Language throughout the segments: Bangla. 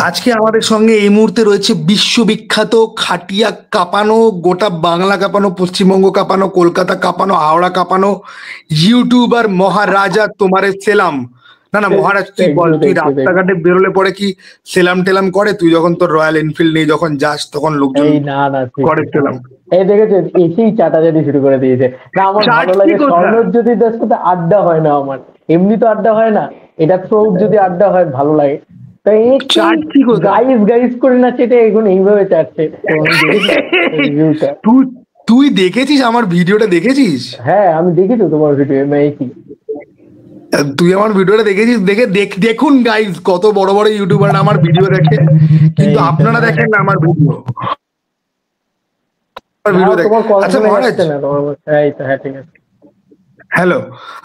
আজকে আমাদের সঙ্গে এই মুহূর্তে রয়েছে বিশ্ববিখ্যাত খাটিয়া কাঁপানো, গোটা বাংলা কাঁপানো, পশ্চিমবঙ্গ কাঁপানো, কলকাতা কাঁপানো, হাওড়া কাঁপানো ইউটিউবার মহারাজা তোমারে সেলাম। না না মহারাজ, তুই বল, তুই রাস্তাঘাটে বেরোলে পরে কি সেলাম টেলাম করে? তুই যখন তোর রয়্যাল এনফিল্ড নিয়ে যখন যাস তখন লোকজন করে সেলাম। এই দেখেছো, এসেই চাটাচাটি শুরু করে দিয়েছে। না, আমার ভালো লাগে স্বর্ণজ্যোতিদার সাথে আড্ডা হয় না, আমার এমনি তো আড্ডা হয় না, এটা থ্রু যদি আড্ডা হয় ভালো লাগে। গাইস করে না চেটে এখন এইভাবে চাটছে। তুই দেখেছিস আমার ভিডিওটা? দেখেছিস? হ্যাঁ, আমি দেখেছি তোমার ভিডিও। তুই আমার ভিডিওটা দেখেছিস? দেখুন গাইস, কত বড় বড় ইউটিউবার আমার ভিডিও দেখে, কিন্তু আপনারা দেখেন না আমার ভিডিও। আচ্ছা মহারাজ, হ্যালো,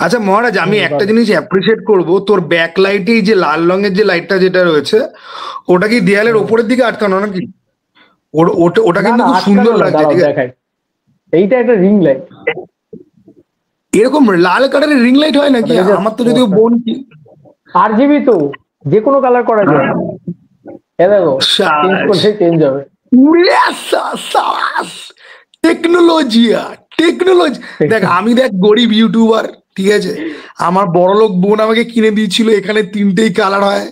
আচ্ছা মহারাজ, আমি একটা জিনিস অ্যাপ্রিসিয়েট করবো, তোর ব্যাকলাইটে যে লাল রঙের যে লাইটটা যেটা রয়েছে, ওটা কি দেয়ালের ওপরের দিকে আটকানো নাকি? ওটা কিন্তু খুব সুন্দর লাগছে। ঠিক আছে, এইটা একটা রিং লাইট। এরকম লাল কালারের রিং লাইট হয় নাকি? আমার তো যদিও বোন কি RGB, তো যে কোনো কালার করা যায়। দেখো, চেঞ্জ করলে চেঞ্জ হবে। টেকনোলজি। দেখ, আমি দেখ গরিব ইউটিউবার, ঠিক আছে, আমার বড়লোক বোন আমাকে কিনে দিয়েছিল, এখানে 3টেই কালার হয়,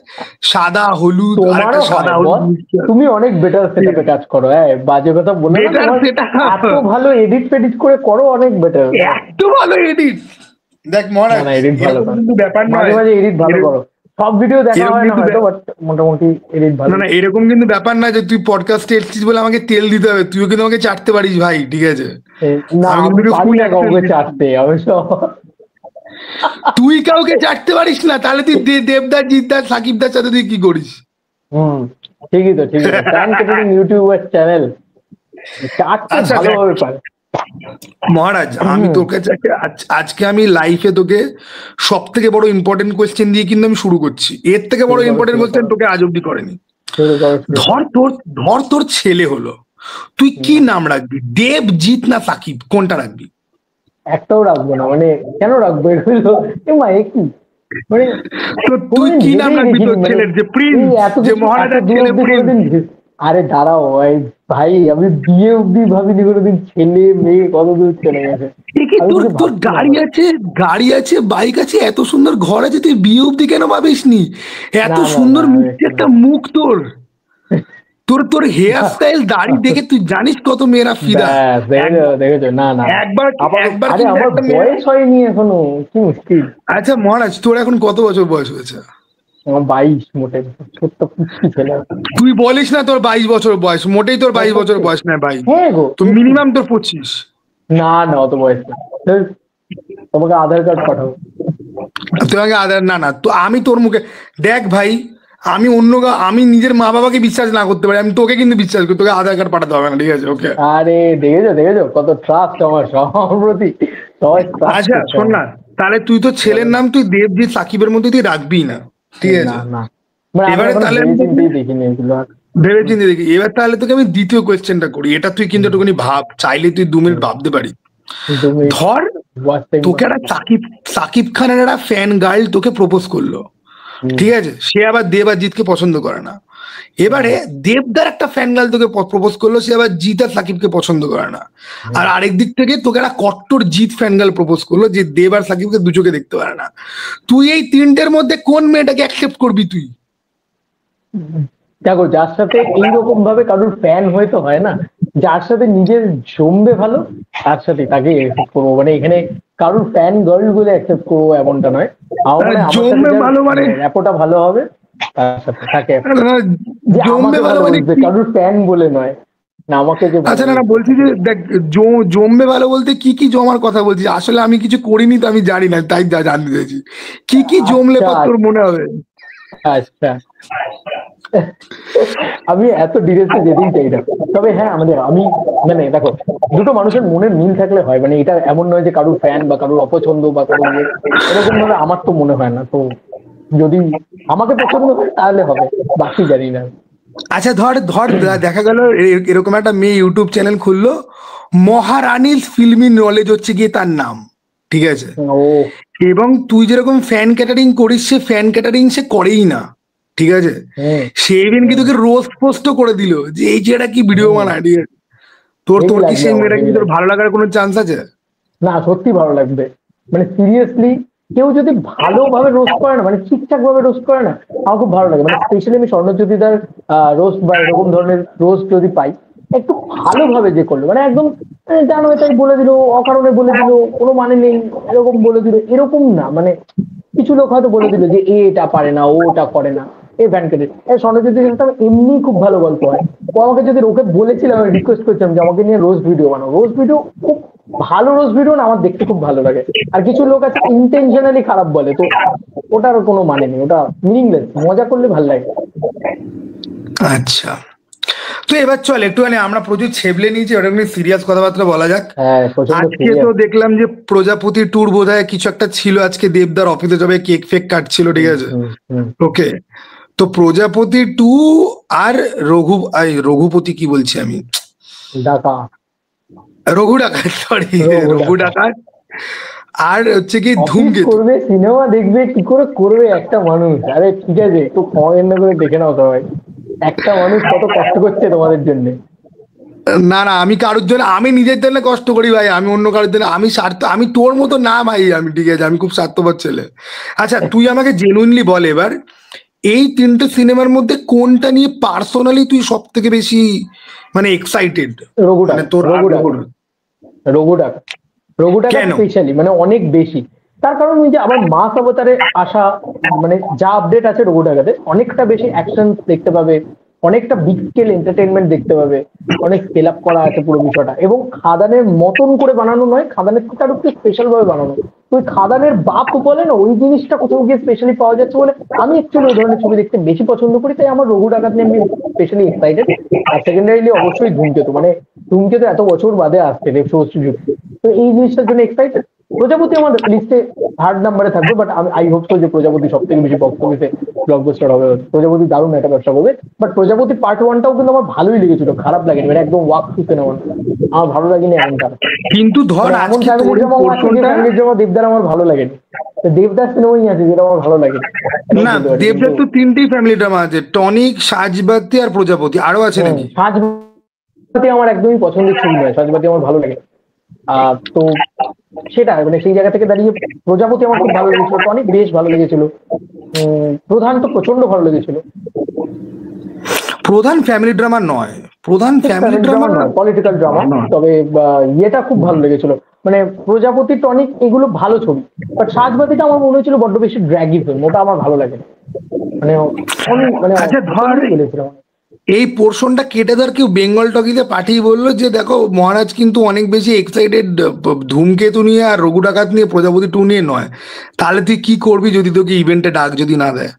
সাদা হলুদ আর একটা সাদা হলুদ। তুমি অনেক বেটার সেটআপে কাজ করো। বাজে কথা বলে না, এত ভালো এডিট ফেডিট করে করো, অনেক বেটার, এত ভালো এডিট। দেখ মহারাজ, এডিট ভালো করো, ব্যাপার নয়, মাঝে মাঝে এডিট ভালো করো। সব ভিডিও দেখা হয় না হয়তো, বাট মোটামুটি এডিট ভালো। না, এরকম কিন্তু ব্যাপার না যে তুই পডকাস্টে এসেছিস বলে আমাকে তেল দিতে হবে। তুইও কিন্তু আমাকে চাটতে পারিস ভাই, ঠিক আছে? না, আমি পারি না কাউকে চাটতে অবশ্য। তুই কাউকে চাটতে পারিস না, তাহলে তুই দেবদাস, জিৎদাস, সাকিবদার সাথে তুই কি করিস? ঠিকই তো, ঠিক আছে। প্যান কেটারিং ইউটিউবার চ্যানেল চাটতে ভালোভাবে পারে। মহারাজ, আমি তোকে আজকে আমি লাইফে তোকে সব থেকে বড় ইম্পর্টেন্ট কোয়েশ্চেন দিয়ে কিন্তু আমি শুরু করছি। এর থেকে বড় ইম্পর্টেন্ট কোয়েশ্চেন তোকে আজ অব্দি করেনি। ধর তোর ছেলে হলো, তুই কি নাম রাখবি? দেবজিৎ না সাকিব, কোনটা রাখবি? একটাও রাখবো না। মানে কেন রাখবো এগুলো? মানে তুই কি নাম রাখবি তোর ছেলের? যে প্রিন্স, যে মহারাজার ছেলে প্রিন্স? আরে দাঁড়াও ভাই, আমি বিয়ে অব্দি ভাবিনি কোনোদিন। ছেলে মেয়ে কত দূর চলে গেছে। তোর গাড়ি আছে, বাইক আছে, এত সুন্দর ঘর আছে, তুই বিয়ে অব্দি কেন ভাবিস নি? এত সুন্দর মিষ্টি একটা মুখ তোর, তোর হেয়ার স্টাইল, দাড়ি দেখে তুই জানিস কত মেয়েরা ফিদা। দেখেছো? না একবার আমার বয়স হয়নি এখনো, কি মুশকিল। আচ্ছা মহারাজ, তোর এখন কত বছর বয়স হয়েছে? আমার 22, মোটে ছোট্ট পুচকি ছেলে। তুই বলিস না তোর 22 বছর বয়স, মোটেই তোর 22 বছর বয়স না ভাই। হ্যাঁ গো, তো মিনিমাম তোর 25। না অত বয়স না। তোমাকে আধার কার্ড পাঠাবো। তোমাকে আধার? না তো আমি তোর মুখে দেখ ভাই, আমি নিজের মা বাবাকে বিশ্বাস না করতে পারি, আমি তোকে কিন্তু বিশ্বাস করি। তোকে আধার কার্ড পাঠাতে হবে না, ঠিক আছে? ওকে। আরে দেখেছো কত ট্রাস্ট আমার প্রতি। আচ্ছা শোন না, তাহলে তুই তো ছেলের নাম তুই দেবজিৎ সাকিবের মধ্যে তুই রাখবি না, ঠিক আছে? এবারে তাহলে ভেবেচিন্তে দেখি। এবার তাহলে তোকে আমি দ্বিতীয় কোয়েশ্চেনটা করি, এটা তুই কিন্তু একটুখানি ভাব, চাইলে তুই 2 মিনিট ভাবতে পারি। ধর তোকে একটা সাকিব খানের একটা ফ্যান গার্ল তোকে প্রপোজ করলো, ঠিক আছে? সে আবার দেব আর জিৎকে পছন্দ করে না। এবারে দেবদার একটা ফ্যান গার্ল তোকে প্রপোজ করলো, সে আবার জিৎ আর সাকিবকে পছন্দ করে না। আর আরেক দিক থেকে তোকে একটা কট্টর জিৎ ফ্যান গার্ল প্রপোজ করলো, যে দেব আর সাকিবকে দু চোখে দেখতে পারে না। তুই এই 3টের মধ্যে কোন মেয়েটাকে অ্যাকসেপ্ট করবি তুই? দেখো, যার সাথে এইরকম ভাবে কারোর ফ্যান হয়তো হয় না, যার সাথে নিজের জমবে ভালো, তার সাথে তাকে অ্যাকসেপ্ট করবো। মানে এখানে কারোর ফ্যান গার্ল বলে অ্যাকসেপ্ট করবো এমনটা নয়। জমবে ভালো মানে র্যাপোটা ভালো হবে, তার সাথে তাকে জমবে ভালো মানে কারোর ফ্যান বলে নয় না আমাকে। আচ্ছা না বলছি যে দেখ, জমবে ভালো বলতে কি জমার কথা বলছিস? আসলে আমি কিছু করিনি তো আমি জানি না, তাই জানতে চাইছি কি জমলে তোর মনে হবে। আচ্ছা, আমি এত ডিটেলসে যেতেই চাই না, তবে হ্যাঁ আমি মানে দেখো, দুটো মানুষের মনের মিল থাকলে হয়। মানে এটা এমন নয় যে কারোর ফ্যান বা কারোর অপছন্দ বা কারোর এরকম ভাবে আমার তো মনে হয় না। তো যদি আমাকে পছন্দ হয় তাহলে হবে, বাকি জানি না। আচ্ছা ধর দেখা গেল এরকম একটা মেয়ে ইউটিউব চ্যানেল খুললো, মহারানীর ফিল্মি নলেজ হচ্ছে গিয়ে তার নাম, ঠিক আছে? এবং তুই যেরকম ফ্যান ক্যাটারিং করিস, সে ফ্যান ক্যাটারিং সে করেই না, ঠিক আছে, সে ইভেন কি তোকে রোস্ট পোস্ট করে দিল যে এই ছেলেটা কি ভিডিও বানায়, ঠিক আছে, তোর কি সেই মেয়েটা কি তোর ভালো লাগার কোনো চান্স আছে? না, সত্যি ভালো লাগবে, মানে সিরিয়াসলি কেউ যদি ভালোভাবে রোস্ট করে না, মানে ঠিকঠাক ভাবে রোস্ট করে না, আমার খুব ভালো লাগে। মানে স্পেশালি আমি স্বর্ণজ্যোতিদার রোস্ট বা এরকম ধরনের রোস্ট যদি পাই, একটু ভালোভাবে যে করলো, মানে একদম জানো এটাই বলে দিল, অকারণে বলে দিল, কোনো মানে নেই এরকম বলে দিল, এরকম না। মানে কিছু লোক হয়তো বলে দিল যে এটা পারে না, ও ওটা করে না, এই ফ্যান কেটে। স্বর্ণজ্যোতির সাথে এমনি খুব ভালো গল্প হয়। ও আমাকে যদি, ওকে বলেছিলাম, আমি রিকোয়েস্ট করছিলাম যে আমাকে নিয়ে রোস্ট ভিডিও বানাও, রোস্ট ভিডিও খুব ভালো, রোস্ট ভিডিও না আমার দেখতে খুব ভালো লাগে। আর কিছু লোক আছে ইন্টেনশনালি খারাপ বলে, তো ওটার কোনো মানে নেই, ওটা মিনিংলেস, মজা করলে ভালো লাগে। আচ্ছা, তো এবার চল একটুখানি, আমরা প্রচুর ছেবলে নিয়েছি, ওটা নিয়ে সিরিয়াস কথাবার্তা বলা যাক। আজকে তো দেখলাম যে প্রজাপতি ট্যুর বোধহয় কিছু একটা ছিল, আজকে দেবদার অফিসে যাবে, কেক ফেক কাটছিল, ঠিক আছে, ওকে। তো প্রজাপতি টু আর রঘুপতি, কি বলছি আমি, রঘু ডাকাত, সরি রঘু ডাকাত, আর হচ্ছে কি ধূমকেতু করবে, সিনেমা দেখবে, কি করে করবে একটা মানুষ? আরে ঠিক আছে, একটু ক্ষমা করে দেখে নাও সবাই, একটা মানুষ কত কষ্ট করছে তোমাদের জন্য। না না, আমি কারোর জন্য, আমি নিজের জন্য কষ্ট করি ভাই, আমি অন্য কারোর জন্য, আমি তোর মতো না ভাই, আমি ঠিক আছে, আমি খুব স্বার্থপর ছেলে। আচ্ছা, তুই আমাকে জেনুইনলি বল এবার, এই তিনটে সিনেমার মধ্যে কোনটা নিয়ে পার্সোনালি তুই সব থেকে বেশি মানে এক্সাইটেড? রঘুডাকা স্পেশালি, মানে অনেক বেশি। তার কারণ ওই যে আবার মাস অবতারে আসা, মানে যা আপডেট আছে রঘুডাকাতে, অনেকটা বেশি অ্যাকশন দেখতে পাবে, অনেকটা বিগ স্কেল এন্টারটেনমেন্ট দেখতে পাবে, অনেক স্কেল আপ করা আছে পুরো বিষয়টা, এবং খাদানের মতন করে বানানো নয়, খাদানের থেকে আরো একটু স্পেশাল ভাবে বানানো। ওই খাদানের বাপ বলে না, ওই জিনিসটা কোথাও গিয়ে স্পেশালি পাওয়া যাচ্ছে বলে আমি অ্যাকচুয়ালি ওই ধরনের ছবি দেখতে বেশি পছন্দ করি, তাই আমার রঘু ডাকাত নিয়ে আমি স্পেশালি এক্সাইটেড। আর সেকেন্ডারিলি অবশ্যই ধূমকেতু, মানে ধূমকেতু এত বছর বাদে আসছে দেবশুভশ্রী যুক্তি, তো এই জিনিসটার জন্য এক্সাইটেড। প্রজাপতি আমার লিস্টে থার্ড নাম্বারে থাকবে, বাট আমি আই হোপ সো যে প্রজাপতি সব থেকে বেশি বক্স অফিসে ব্লকবাস্টার হবে। প্রজাপতি দারুণ একটা ব্যবসা করবে, বাট প্রজাপতি পার্ট ওয়ানটাও কিন্তু আমার ভালোই লেগেছিল, খারাপ লাগেনি, মানে একদম ওয়াক টু সিনেমা, আমার ভালো লাগেনি এমন খারাপ। কিন্তু ধর এমন ফ্যামিলির জমা দেবদার আমার ভালো লাগেনি, দেবদাস সিনেমাই আছে যেটা আমার ভালো লাগেনি। না, দেবদার তো তিনটেই ফ্যামিলি ড্রামা আছে, টনিক, সাজবাতি আর প্রজাপতি, আরো আছে নাকি? সাজবাতি আমার একদমই পছন্দের ছবি নয়, সাজবাতি আমার ভালো লাগে। তো সেটা মানে সেই জায়গা থেকে দাঁড়িয়ে প্রজাপতি আমার খুব ভালো লেগেছিল, টনিক বেশ ভালো লেগেছিল, প্রধান তো প্রচন্ড ভালো লেগেছিল। প্রধান ফ্যামিলি ড্রামা নয়, প্রধান ফ্যামিলি ড্রামা নয়, পলিটিক্যাল ড্রামা, তবে ইয়েটা খুব ভালো লেগেছিল, মানে প্রজাপতি, টনিক এগুলো ভালো ছবি, বাট সাজবাতিটা আমার মনে হয়েছিল বড্ড বেশি ড্র্যাগি ফিল্ম, ওটা আমার ভালো লাগে মানে মানে আচ্ছা ধর, এই পোর্শনটা কেটে ধর কেউ বেঙ্গল টকিতে পাঠিয়ে বললো যে দেখো মহারাজ কিন্তু অনেক বেশি এক্সাইটেড ধূমকেতু নিয়ে আর রঘু ডাকাত নিয়ে, প্রজাপতি টু নিয়ে নয়, তাহলে তুই কি করবি যদি তোকে ইভেন্টে ডাক যদি না দেয়?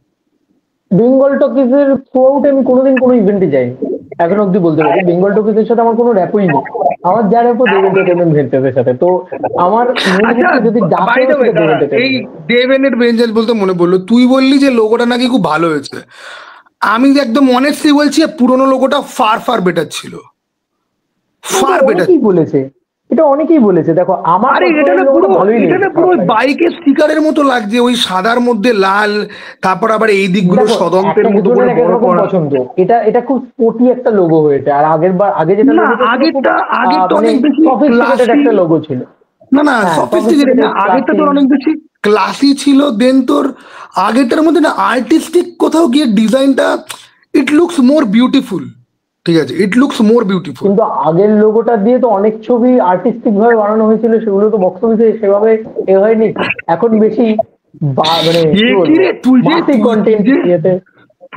বেঙ্গল টকিজের থ্রু আউটে আমি কোনোদিন কোনো ইভেন্টে যাইনি, এখন অব্দি বলতে পারি বেঙ্গল টকিজের সাথে আমার কোনো র্যাপই নেই, আমার যা র্যাপো দেব এন্টারটেনমেন্ট ভেঞ্চারের সাথে। তো আমার যদি এই দেব ভেঞ্চার বলতে মনে পড়লো, তুই বললি যে লোগোটা নাকি খুব ভালো হয়েছে, আমি একদম অনেস্টলি বলছি পুরোনো লোগোটা ফার ফার বেটার ছিল, ফার বেটার। কি বলেছে এটা অনেকেই বলেছে, দেখো আমার পুরো বাইকের স্টিকারের মতো লাগছে, ওই সাদার মধ্যে লাল, তারপর আবার এই দিকগুলো সদন্তের মতো করে বড় করা। পছন্দ, এটা খুব স্পোর্টি একটা লোগো হয়েছে, আর আগে যেটা আগেরটা অনেক বেশি একটা লোগো ছিল। না না, সফিস্টিকেটেড না, আগেরটা তো অনেক বেশি ক্লাসি ছিল, দেন তোর আগেরটার মধ্যে না আর্টিস্টিক কোথাও গিয়ে ডিজাইনটা, ইট লুকস মোর বিউটিফুল, ঠিক আছে, ইট লুকস মোর বিউটিফুল। কিন্তু আগের লোগোটা দিয়ে তো অনেক ছবি আর্টিস্টিক ভাবে বানানো হয়েছিল, সেগুলো তো বক্স অফিসে সেভাবে এ হয়নি, এখন বেশি মানে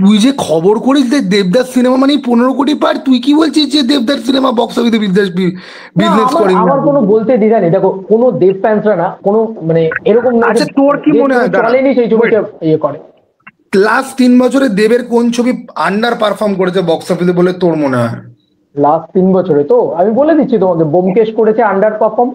তুই যে খবর করিস যে দেবদাস সিনেমা মানে 15 কোটি পার, তুই কি বলছিস যে দেবদাস সিনেমা বক্স অফিসে বিজনেস করে? আমার কোনো বলতে দ্বিধা নেই, দেখো কোনো দেব ফ্যান্সরা না কোনো মানে এরকম না। আচ্ছা তোর কি মনে হয় চলেনি সেই ছবিটা ইয়ে করে? লাস্ট 3 বছরে দেবের কোন ছবি আন্ডার পারফর্ম করেছে বক্স অফিসে বলে তোর মনে হয়? লাস্ট 3 বছরে তো আমি বলে দিচ্ছি তোমাকে, ব্যোমকেশ করেছে আন্ডার পারফর্ম,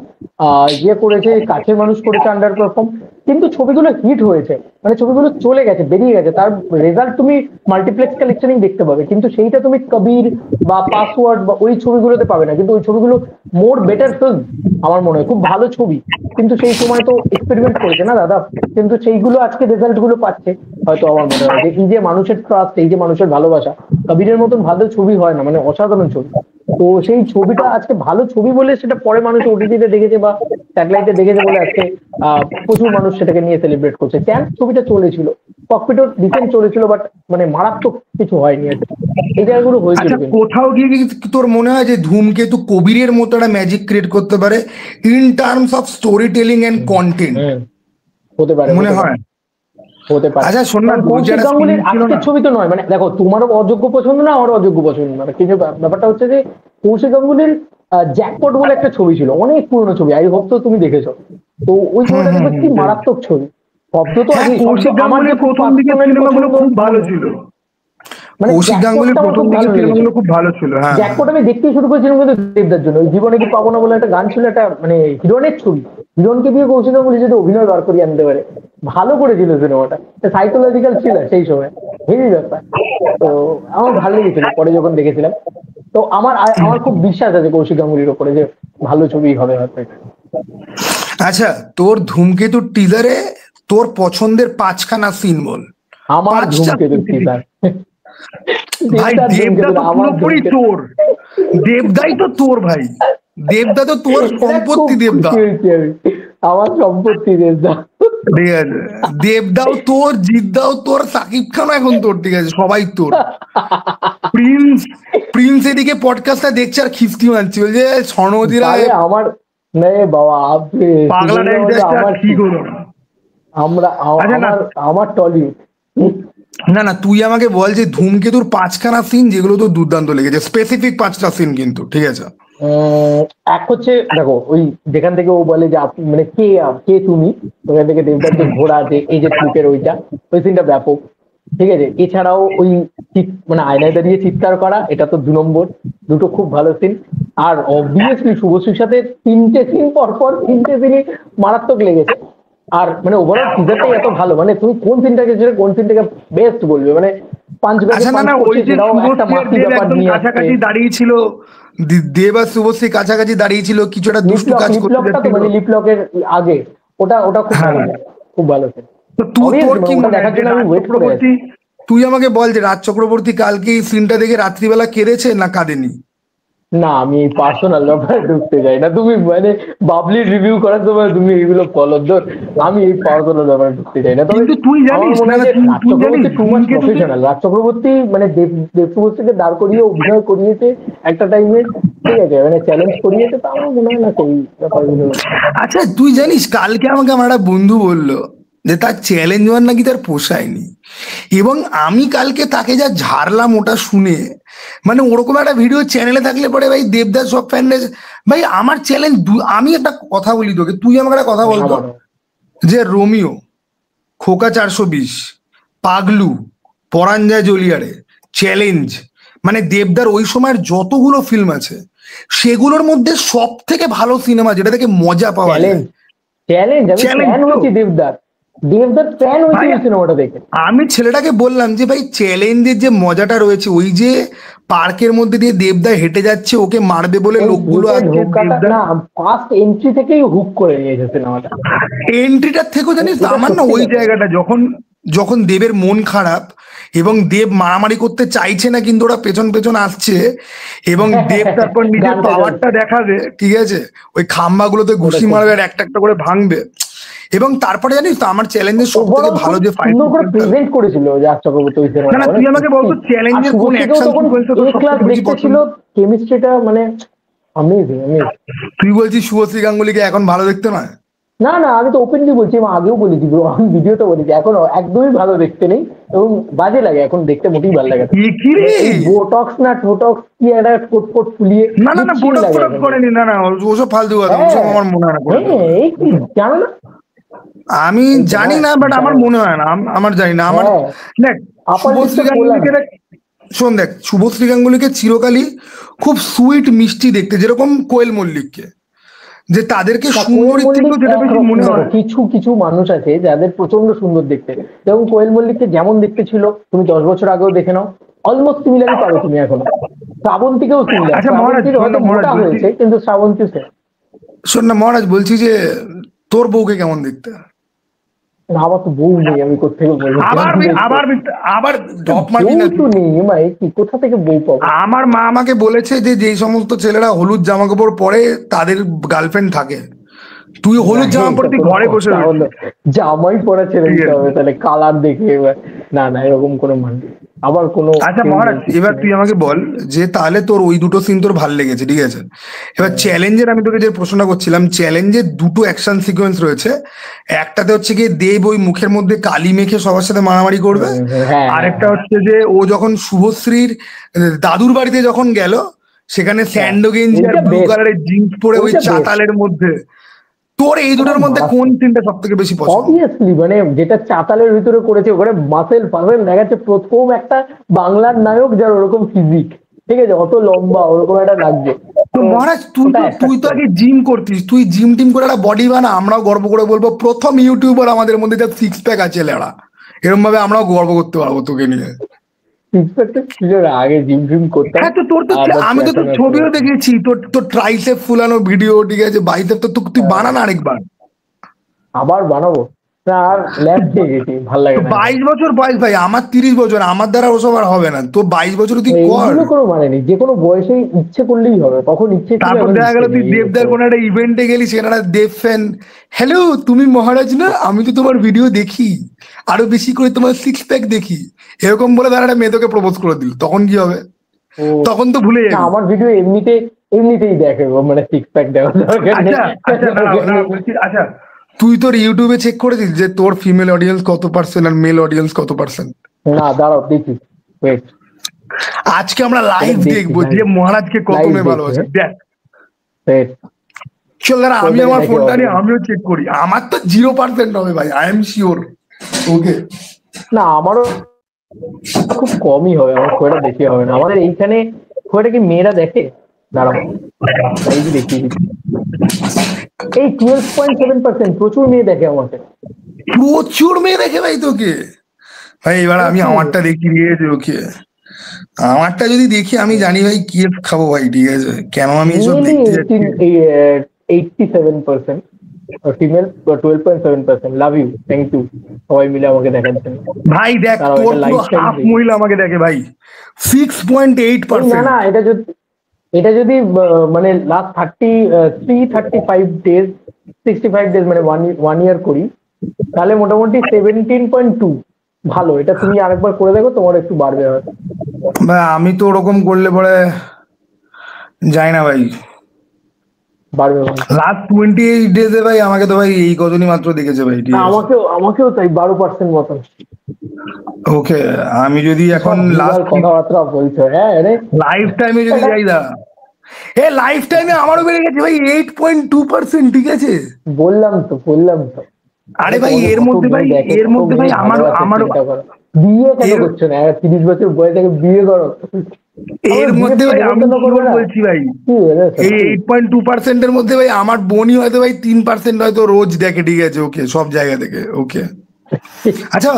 ইয়ে করেছে কাছের মানুষ করেছে আন্ডার পারফর্ম, কিন্তু ছবিগুলো হিট হয়েছে, মানে ছবিগুলো চলে গেছে, বেরিয়ে গেছে, তার রেজাল্ট তুমি মাল্টিপ্লেক্স কালেকশনেই দেখতে পাবে, কিন্তু সেইটা তুমি কবির বা পাসওয়ার্ড বা ওই ছবিগুলোতে পাবে না। কিন্তু ওই ছবিগুলো মোর বেটার ফিল্ম আমার মনে হয়, খুব ভালো ছবি, কিন্তু সেই সময় তো এক্সপেরিমেন্ট করেছে না দাদা, কিন্তু সেইগুলো আজকে রেজাল্ট গুলো পাচ্ছে। হয়তো আমার মনে হয় যে এই যে মানুষের ট্রাস্ট, এই যে মানুষের ভালোবাসা, কবিরের মতন ভালো ছবি হয় না, মানে অসাধারণ ছবি। তো সেই ছবিটা আজকে ভালো ছবি বলে সেটা পরে মানুষ ওটিটিতে দেখেছে বা স্যাটেলাইটে দেখেছে বলে আজকে প্রচুর মানুষ সেটাকে নিয়ে সেলিব্রেট করছে। ক্যান ছবিটা চলেছিল, ককপিটও ডিসেন্ট চলেছিল, বাট মানে মারাত্মক কিছু হয়নি আর কি। এই জায়গাগুলো হয়েছিল আচ্ছা, কিন্তু। কোথাও গিয়ে কি তোর মনে হয় যে ধূমকেতু কবিরের মতো একটা ম্যাজিক ক্রিয়েট করতে পারে in terms of storytelling and content? হতে পারে, মনে হয়? হতে পারে। আচ্ছা শোন না, কৌশিক গাঙ্গুলির আজকের ছবি তো নয়, মানে দেখো তোমারও অযোগ্য পছন্দ না, আমারও অযোগ্য পছন্দ না, কিন্তু ব্যাপারটা হচ্ছে যে কৌশিক গাঙ্গুলির জ্যাকপট বলে একটা ছবি ছিল, অনেক পুরনো ছবি, আই হোপ তো তুমি দেখেছো। তো ওই ছবিটা দেখবে কি মারাত্মক ছবি, শব্দ তো হ্যাঁ, আছে, কৌশিক আমার যে গাঙ্গুলির প্রথম দিকের পার্সোনালি সিনেমাগুলো পছন্দ, খুব ভালো ছিল। মানে কৌশিক গাঙ্গুলির জ্যাকপটটা আমার প্রথম খুব দিকের ভালো লেগেছে। সিনেমাগুলো খুব ভালো ছিল। হ্যাঁ, জ্যাকপট আমি দেখতেই শুরু করেছিলাম কিন্তু দেবদার জন্য, ওই জীবনে কি পাবো না বলে একটা গান ছিল, একটা মানে হিরোনের ছবি, হিরোনকে দিয়ে কৌশিক গাঙ্গুলি যদি অভিনয় বার করিয়ে আনতে পারে, ভালো করেছিল সিনেমাটা, সাইকোলজিক্যাল ছিল সেই সময়, হেভি ব্যাপার। তো আমার ভালো লেগেছিল পরে যখন দেখেছিলাম। তো আমার খুব বিশ্বাস আছে কৌশিক গাঙ্গুলির ওপরে যে ভালো ছবি হবে হয়তো এটা। আচ্ছা, তোর ধূমকেতুর টিজারে তোর পছন্দের 5খানা সিন বল। আমার 5টা ধূমকেতু টিজার, ভাই, দেবদার দেবদা ধূমকেতু, তো আমার পুরোপুরি ধূমকেতু। তোর। দেবদাই তো তোর ভাই, দেবদা তো তোর এটা খুব সম্পত্তি। দেবদা, খুশি হয়েছি আমি, আমার সম্পত্তি দেবদা। ঠিক আছে, দেবদাও তোর, জিদ্দাও তোর, সাকিব খানও এখন তোর, ঠিক আছে, সবাই তোর। প্রিন্স, প্রিন্স এদিকে পডকাস্টটা দেখছে আর খিস্তি মারছে, বলছে স্বর্ণদিরা তাহলে আমার নেই বাবা, আপনি পাগলা ডাইরেক্টরটা আমার ঠিক হলো না। আমরা আচ্ছা না, আমার আমার টলিউড। না না, তুই আমাকে বল যে ধূমকেতুর 5খানা সিন যেগুলো তো দুর্দান্ত লেগেছে, স্পেসিফিক 5টা সিন কিন্তু, ঠিক আছে? এক হচ্ছে দেখো, ওই যেখান থেকে ও বলে যে মানে কে কে তুমি, ওখান থেকে দেবদার যে ঘোড়া, যে এই যে স্লিপের ওইটা, ওই সিনটা ব্যাপক। ঠিক আছে, এছাড়াও ওই মানে আয়নায় দাঁড়িয়ে চিৎকার করা, এটা তো 2 নম্বর, দুটো খুব ভালো সিন। আর অবভিয়াসলি শুভশ্রীর সাথে 3টে সিন, পর পর 3টে সিনই মারাত্মক লেগেছে। আর মানে ওভারঅল টিজারটাই এত ভালো, মানে তুমি কোন সিনটাকে ছেড়ে কোন সিনটাকে বেস্ট বলবে, মানে পাঞ্চ ব্যাগে আচ্ছা, না পাঞ্চ না, ওই করছে, যে সেটাও একটা শুভশ্রী আর মাসি দেব ব্যাপার একদম নিয়ে আসছে। কাছাকাছি দাঁড়িয়েছিল, দেব আর শুভশ্রী কাছাকাছি দাঁড়িয়েছিল, কিছু একটা দুষ্টু কাজ করতে লিপলকটা তো যাচ্ছিল। মানে লিপলকের আগে, ওটা ওটা খুব ভালো হ্যাঁ, লেগেছে, খুব ভালো ছিল। তো তুই, তোর অবভিয়াসলি কি মানে ওটা মনে হয় দেখার যে জন্য আমি রাজ ওয়েট করে আছি। চক্রবর্তী, তুই আমাকে বল যে রাজ চক্রবর্তী কালকে এই সিনটা দেখে রাত্রিবেলা কেঁদেছে না কাঁদেনি? না, আমি এই পার্সোনাল ব্যাপারে ঢুকতে যাই না, তুমি মানে বাবলির রিভিউ করার সময় তুমি এগুলো ফলো ধর, আমি এই পার্সোনাল ব্যাপারে ঢুকতে যাই না। তবে কিন্তু তুই আমার জানিস মনে না, হয় না, যে তুই রাজ তুই জানিস Chakraborty too much ধূমকেতুতে, professional, Raj Chakraborty মানে দেব শুভশ্রীকে দাঁড় করিয়ে অভিনয় করিয়েছে একটা টাইমে, ঠিক আছে, মানে চ্যালেঞ্জ করিয়েছে, তা আমার মনে হয় না সেই ব্যাপারগুলো। আচ্ছা তুই জানিস কালকে আমাকে আমার একটা বন্ধু বললো যে তার চ্যালেঞ্জ ওয়ান নাকি তার পোষায়নি, এবং আমি কালকে তাকে যা ঝাড়লাম ওটা শুনে, মানে ওরকম একটা ভিডিও চ্যানেলে থাকলে পরে ভাই দেবদাস সব ফ্যানরা, ভাই আমার চ্যালেঞ্জ, আমি একটা কথা বলি তোকে, তুই আমাকে একটা কথা বলতো আমারও যে রোমিও, খোকা 420, পাগলু, পরাণ যায় জলিয়ারে, চ্যালেঞ্জ, মানে দেবদার ওই সময়ের যতগুলো ফিল্ম আছে সেগুলোর মধ্যে সব থেকে ভালো সিনেমা যেটা থেকে মজা পাওয়া যায় চ্যালেঞ্জ, চ্যালেঞ্জ আমি চ্যালেঞ্জ ফ্যান তো হয়েছি দেবদার, দেবদার ফ্যান হয়েছি ভাই। ওই সিনেমাটা দেখে। আমি ছেলেটাকে বললাম যে ভাই চ্যালেঞ্জের যে মজাটা রয়েছে, ওই যে পার্কের মধ্যে দিয়ে দেবদা হেঁটে যাচ্ছে, ওকে মারবে বলে ওই লোকগুলো হেঁটে আসছে, ঢোকাটা দেবদা না, ফার্স্ট এন্ট্রি থেকেই হুক করে নিয়েছে সিনেমাটা। এন্ট্রিটার থেকেও জানিস তো, এটা আমার না সত্যি ওই কথা। জায়গাটা যখন যখন দেবের মন খারাপ এবং দেব মারামারি করতে চাইছে না কিন্তু ওরা পেছন পেছন আসছে, এবং দেব তারপর নিজের গানটা পাওয়ারটা দেখাবে, ঠিক আছে, ওই খাম্বাগুলোতে ওটা ঘুষি খুব মারবে আর একটা একটা করে ভাঙবে, এবং তারপরে জানিস তো আমার চ্যালেঞ্জের সব থেকে ওভারঅল ভালো খুব যে ফাইট সুন্দর করে সিকোয়েন্সটা, প্রেজেন্ট করেছিল রাজ চক্রবর্তী ওই না সিনেমাটা, না, মানে তুই আমাকে সত্যি। বলতো আর চ্যালেঞ্জের কোন শুভশ্রীকেও অ্যাকশন তখন সিকোয়েন্সটা এ তোর সব ক্লাস থেকে বেশি দেখতে ছিল, পছন্দ? কেমিস্ট্রিটা মানে অ্যামেজিং অ্যামেজিং। তুই বলছিস শুভশ্রী গাঙ্গুলিকে এখন ভালো দেখতে নয়? না না, আমি তো ওপেনলি বলছি, আমি আগেও বলেছি ব্রো, আমি ভিডিওতে বলেছি, এখন একদমই ভালো দেখতে নেই, এবং বাজে লাগে এখন দেখতে, মোটেই ভালো লাগে না। এ কি রে? এই বোটক্স না টোটক্স কি একটা কোট কোট ফুলিয়ে না না না, বিচ্ছিরি বোটক লাগে ফোটক এখন। করেনি, না না, ওসব ফালতু কথা, হ্যাঁ ওসব আমার মনে হয় না করেছে। হ্যাঁ, এই কি জানো না, আমি জানি না, বাট আমার জানো না। মনে হয় না, আমার জানি না আমার, হ্যাঁ, দেখ আপার শুভশ্রী লিপটা খোলা না। গাঙ্গুলিকে দেখ, শোন দেখ, শুভশ্রী গাঙ্গুলিকে চিরকালই খুব সুইট মিষ্টি দেখতে, যেরকম কোয়েল মল্লিককে, যে তাদেরকে না, কোয়েল সুন্দরীর মল্লিক থেকেও যেটা বেশি মনে দেখো, হয়। কিছু কিছু মানুষ আছে যাদের প্রচন্ড সুন্দর দেখতে, যেমন কোয়েল মল্লিককে যেমন দেখতে ছিল তুমি 10 বছর আগেও দেখে নাও, অলমোস্ট সিমিলারই পাবে তুমি এখনো। শ্রাবন্তীকেও সিমিলার, আচ্ছা মহারাজ, শ্রাবন্তীর শোন হয়তো না মহারাজ মোটা বলছি, হয়েছে কিন্তু শ্রাবন্তী সে। শোন না মহারাজ বলছি যে তোর বউকে কেমন দেখতে? আমার তো বউ নেই, আমি কোথেকে বলবো আবার কেমন দেখতে? আবার আবার ঢপ মারবি বউ না তো তুই। নেই ভাই, কি কোথা থেকে বউ পাবো? আমার মা আমাকে বলেছে যে যেই সমস্ত ছেলেরা হলুদ জামা কাপড় পরে তাদের গার্লফ্রেন্ড থাকে। তুই না, হলুদ জামা পরে এটা তুই কোনো ঘরে বসে কথা রয়েছিস। হলো? জামাই পরা ছেড়ে ঠিক দিতে আছে। হবে তাহলে কালার দেখে এবার? না না, এরকম কোনো মানে আবার কোনো আচ্ছা কেউ মহারাজ, নেই, কিচ্ছু এবার নেই। তুই আমাকে বল যে তাহলে তোর ওই দুটো সিন তোর ভাল লেগেছে, ঠিক আছে। এবার চ্যালেঞ্জের আমি তোকে যে প্রশ্নটা করছিলাম, চ্যালেঞ্জের দুটো অ্যাকশন সিকোয়েন্স রয়েছে। একটাতে হচ্ছে গিয়ে দেব ওই মুখের মধ্যে কালি মেখে সবার সাথে মারামারি করবে। হ্যাঁ হ্যাঁ আরেকটা হ্যাঁ হচ্ছে যে ও যখন শুভশ্রীর দাদুর বাড়িতে যখন গেল, সেখানে হ্যাঁ, স্যান্ডো গেঞ্জি আর ওইটা ব্লু বেস্ট, কালারের জিন্স পরে ওই ওইটা বেস্ট। চাতালের মধ্যে। তোর এই ওটা দুটোর মধ্যে কোন মারাত্মক। সিনটা সব থেকে বেশি পছন্দ? অবভিয়াসলি মানে যেটা চাতালের ভিতরে করেছে, ওখানে মাসেল ফাসেল দেখাচ্ছে, প্রথম একটা বাংলার নায়ক যার ওরকম ফিজিক, ঠিক আছে, অত লম্বা, ওরকম একটা লাগছে। তো তো মহারাজ তুই ওটা তো তুই তো অ্যাট্রাকশন। আগে জিম করতিস, তুই জিম টিম করে একটা বডি বানা, আমরাও গর্ব করে বলবো প্রথম ইউটিউবার আমাদের মধ্যে যা সিক্স প্যাক আছে লেড়া। এরকম ভাবে আমরাও গর্ব করতে পারবো তোকে নিয়ে। সিক্স ছিল না, আগে জিম ফিম করতাম। হ্যাঁ তো তোর তো আবার আমি তো এখন তোর আর করি ছবিও না। দেখেছি, তোর তোর ট্রাইসেপ ফুলানো ভিডিও, ঠিক আছে, বাইসেপ তো তুই বানা না আরেকবার। আবার বানাবো না, আর ল্যাব খেয়ে গেছি, ভাল লাগে তো না এখন। 22 বছর বয়স ভাই, আমার 30 বছর, আমার দ্বারা ওসব আর হবে না। তো 22 বছর তুই কর। এইগুলো কোনো মানে নেই, যে কোনো বয়সে ইচ্ছে করলেই হবে, তখন ইচ্ছে ছিল তারপর এখন দেখা ইচ্ছে গেল তুই নেই, এই হচ্ছে দেবদার কোনো কথা। একটা ইভেন্টে গেলি, সেখানে একটা দেব ফ্যান, হ্যালো তুমি মহারাজ না, আমি তো তোমার ভিডিও দেখি, আরো বেশি করে তোমার সিক্স প্যাক দেখি, এরকম বলে তারা একটা মেয়ে তোকে প্রপোজ করে দিল, তখন কি হবে? ও তখন তো ভুলে না, যাবি। আমার ভিডিও এমনিতেই দেখে ও, মানে সিক্স প্যাক দেওয়ার দরকার নেই। আচ্ছা আচ্ছা, দাঁড়াও দাঁড়াও বলছি, আচ্ছা তুই তোর ইউটিউবে চেক করেছিস যে তোর ফিমেল অডিয়েন্স কত পার্সেন্ট আর মেল অডিয়েন্স কত পার্সেন্ট? না দাঁড়াও দেখি, ওয়েট, আজকে আমরা এটা লাইভ দেখি, দেখবো যে মহারাজকে কত লাইভ মেয়ে দেখি, ভালোবাসে, দেখ। ওয়েট, চল দাঁড়া, আমি ওটাকে আমার দেখি ফোনটা নিয়ে audience। আমিও চেক করি, আমার তো 0% হবে ভাই, আই এম শিওর। ওকে। না আমারও খুব কমই হবে, আমার খুব একটা বেশি হবে না আমাদের এইখানে। খুব একটা কি মেয়েরা দেখে? দাঁড়াও লাইভ দেখিয়ে দিচ্ছি। এই 12.7%, প্রচুর মেয়ে দেখে আমাকে। প্রচুর মেয়ে দেখে ভাই তোকে? ভাই এবার আমি প্রচুর। আমারটা দেখি, ঠিক আছে, ওকে। আমারটা যদি দেখি আমি জানি ভাই কি খাবো ভাই, ঠিক আছে, কেন আমি এসব মেনলি দেখতে যাচ্ছি। 87%, female 12.7%। Love you, thank you সবাই মিলে আমাকে দেখাচ্ছেন। ভাই দেখ, তারাও তোর এটা পুরো লাইফ টাইম হাফ দেখি। মহিলা আমাকে দেখে ভাই, এই না 6.8%। না, এটা যদি মানে লাস্ট 35 ডেজ, 65 ডেজ মানে 1 ইয়ার করি, তাহলে মোটামুটি 17.2। ভালো, এটা তুমি আরেকবার করে দেখো, তোমার একটু বাড়বে হয়তো। ভাই আমি তো ওরকম করলে পরে যাই না ভাই। বাড়বে ভালো। লাস্ট 28 ডেজে ভাই আমাকে তো ভাই এই কজনই মাত্র দেখেছে ভাই, ঠিক আছে। আমাকেও তাই 12% মতন। ওকে, আমি যদি এখন সব ভুলভাল লাস্ট কথাবার্তা বলছো, হ্যাঁ রে। লাইফ টাইমে যদি যাই দা, এ লাইফ টাইমে আমারও বেড়ে গেছে ভাই 8.2%, ঠিক আছে। বললাম তো। আরে ভাই তোমাকে এর কত মধ্যে ভাই, মেয়ে দেখে, এর কত মধ্যে ভাই মেয়ে আমারও ভালোবাসে, আমারও চিন্তা করো। বিয়ে কেন এর করছো না? 30 বছর বয়স থেকে বিয়ে করো। এর আমরা বিয়ে মধ্যে টিয়ে ভাই আমি নেমন্তন্ন করবে শিওর না? বলছি ভাই, কি বলে এই সত্যি? 8.2%-এর মধ্যে ভাই আমার বোনই হয়তো ভাই 3% হয়তো রোজ দেখে, ঠিক আছে, ওকে, সব জায়গা থেকে, ওকে। আচ্ছা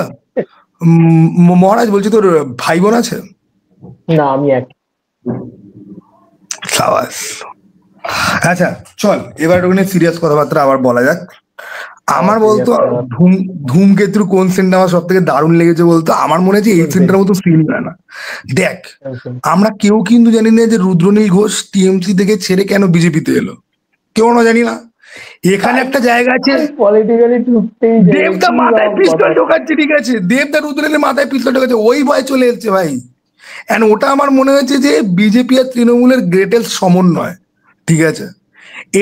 মহারাজ বলছি, তোর ভাই বোন আছে? না আমি এক। সাবাস। আচ্ছা চল এবার ওখানে সিরিয়াস কথাবার্তা আবার বলা যাক। আমার বলতো ধূমকেতুর কোন সিনটা আমার সব থেকে দারুণ লেগেছে বলতো? আমার মনে হচ্ছে এই সিনটার মতো সিন হয় না। দেখ, আমরা কেউ কিন্তু জানি না যে রুদ্রনীল ঘোষ টিএমসি থেকে ছেড়ে কেন বিজেপিতে এলো, কেউ না জানি না। এখানে একটা জায়গা আছে, পলিটিক্যালি ঢুকতেই যাই, দেবদা কি মাথায় রকম পিস্তল কথা। ঢোকাচ্ছে, ঠিক আছে, দেবদা রুদ্রনীলের মাথায় পিস্তল ঢোকাচ্ছে, ওই ভয় চলে এসছে ভাই। এন্ড ওটা আমার মনে হয়েছে যে বিজেপি আর তৃণমূলের গ্রেটেস্ট সমন্বয়, ঠিক আছে।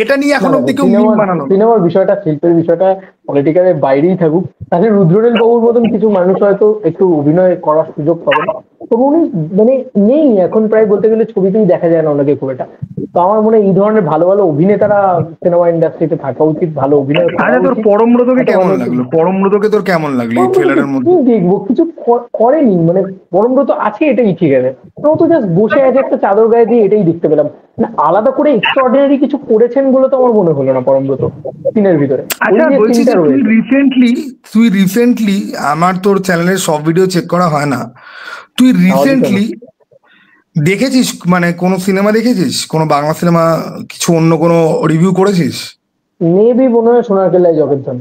এটা নিয়ে এখন না অব্দি দেখো, কেউ মিম বানানো। সিনেমার বিষয়টা, শিল্পের বিষয়টা পলিটিক্যালের বাইরেই থাকুক, তাহলে রুদ্রনীল বাবুর মতন কিছু মানুষ হয়তো একটু অভিনয় করার সুযোগ পাবেন। তরুণী মানে নেই এখন, প্রায় বলতে গেলে ছবিতেই দেখা যায় না ওনাকে খুব একটা। তো আমার মনে হয় এই ধরনের ভালো ভালো অভিনেতারা সিনেমা ইন্ডাস্ট্রিতে থাকা উচিত, ভালো অভিনয় করা আচ্ছা, তোর উচিত। পরমব্রতকে এত কেমন ভালো লাগলো? পরমব্রতকে তোর কেমন লাগলো এই পরমব্রতকে ট্রেলারের কি মধ্যে? দেখবো, কিছু করেনি মানে। পরমব্রত আছে এটাই ঠিক আছে, ও তো জাস্ট বসে আছে একটা চাদর গায়ে দিয়ে, এটাই দেখতে পেলাম। না আলাদা করে এক্সট্রাঅর্ডিনারি কিছু করেছেন বলে তো আমার মনে হলো না পরমব্রত সিনের ভিতরে। ওই আচ্ছা, যে বলছি সিনটা যে রয়েছে। তুই রিসেন্টলি, আমার তোর চ্যানেলের সব ভিডিও চেক করা হয় না, তুই স্বাভাবিক কেন? রিসেন্টলি দেখেছিস মানে কোনো সিনেমা দেখেছিস, কোনো বাংলা সিনেমা, কিছু অন্য কোনো রিভিউ করেছিস? মেবি মনে হয় সোনার কেল্লায় জগের ধন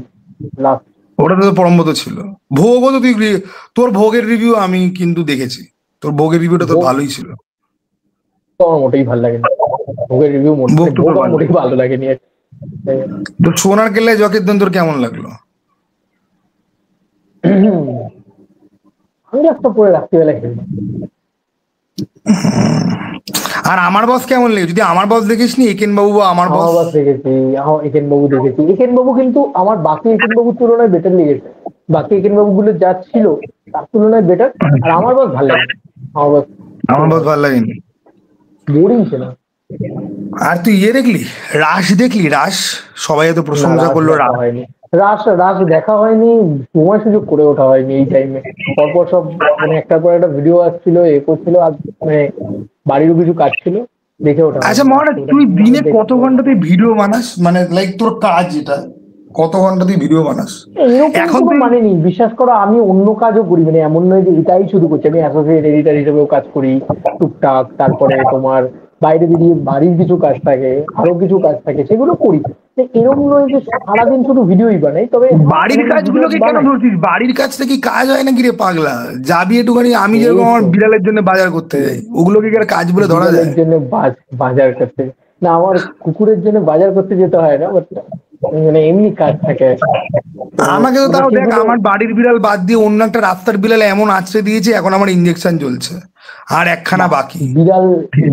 লাস্ট। ওটা তো পরমব্রত ছিল। ভোগও তো তুই তোর ভোগের রিভিউ আমি কিন্তু দেখেছি, তোর ভোগের রিভিউটা তো ভোগ ভালোই ছিল। তো আমার মোটেই ভালো লাগেনি, ভোগের রিভিউ ভোগ মানে তো ভোগ তোর আমার ভালো মোটেই লাগে। ভালো লাগেনি আর কি। তো সোনার কেল্লায় জকের দন তোর কেমন লাগলো? আমি একটা পরে রাত্রিবেলা খেলবো। আর আমার বস কেমন লাগে? যদি আমার বস দেখিস নি, একেন বাবু বা আমার আমার বস। বাস দেখেছি, আমার একেন বাবু দেখেছি। একেন বাবু কিন্তু আমার বাকি একেন বাবুর তুলনায় বেটার লেগেছে। বাকি একেন বাবু গুলো যা ছিল তার তুলনায় বেটার। আর আমার বাস ভালো লাগে, আমার বাস আমার বস ভালো লাগেনি। বোরিং ছিল। আর তুই দেখলি রাশ? দেখলি রাশ? সবাই এত না প্রশংসা রাস করলো দেখা রাশ। হয়নি, রাস রাস দেখা হয়নি, সময় সুযোগ করে ওঠা হয়নি এই টাইমে। পরপর সব মানে একটার পর একটা ভিডিও আসছিল, এ করছিল, আর মানে বাড়িরও কিছু কাজ ছিল, দেখে ওঠা আচ্ছা হয়নি। মহারাজ, তো ওটা তুই দিনে কত দেখতে ঘন্টা তুই ভিডিও বানাস? মানে লাইক তোর কাজ এটা, কত ঘন্টা তুই ভিডিও বানাস এরকম এখন কোনো তুই? মানে নেই, বিশ্বাস করো। আমি অন্য কাজও করি, মানে এমন নয় যে এটাই শুধু করছি। আমি অ্যাসোসিয়েট এডিটর হিসেবেও কাজ করি টুকটাক। তারপরে তোমার বাইরে বেরিয়ে বাড়ির কিছু কাজ থাকে, আরো কিছু কাজ থাকে, সেগুলো করি। তো এরকম নয় যে সারাদিন শুধু ভিডিওই বানাই, তবে বাড়ির এখন ভিডিও কাজগুলোকে কেন বানাই। ধরছিস? বাড়ির কাজটা কি কাজ হয় নাকি রে পাগলা? যাবি একটুখানি, আমি এই যেরকম আমার তো বিড়ালের জন্য বাজার করতে যাই, ওগুলোকে কি আর কাজ বলে ধরা বিড়ালের যায়? জন্য বাজার করতে, না আমার কুকুরের জন্য বাজার করতে যেতে হয় না, বাট মানে এমনি কাজ থাকে আর কি। তো আমাকে তো মানে তাও দেখ, সেগুলো আমার বাড়ির বিড়াল বাদ দিয়ে অন্য একটা রাস্তার বিড়াল এমন আছড়ে দিয়েছে, এখন আমার ইঞ্জেকশন চলছে আর একখানা বাকি। বিড়াল,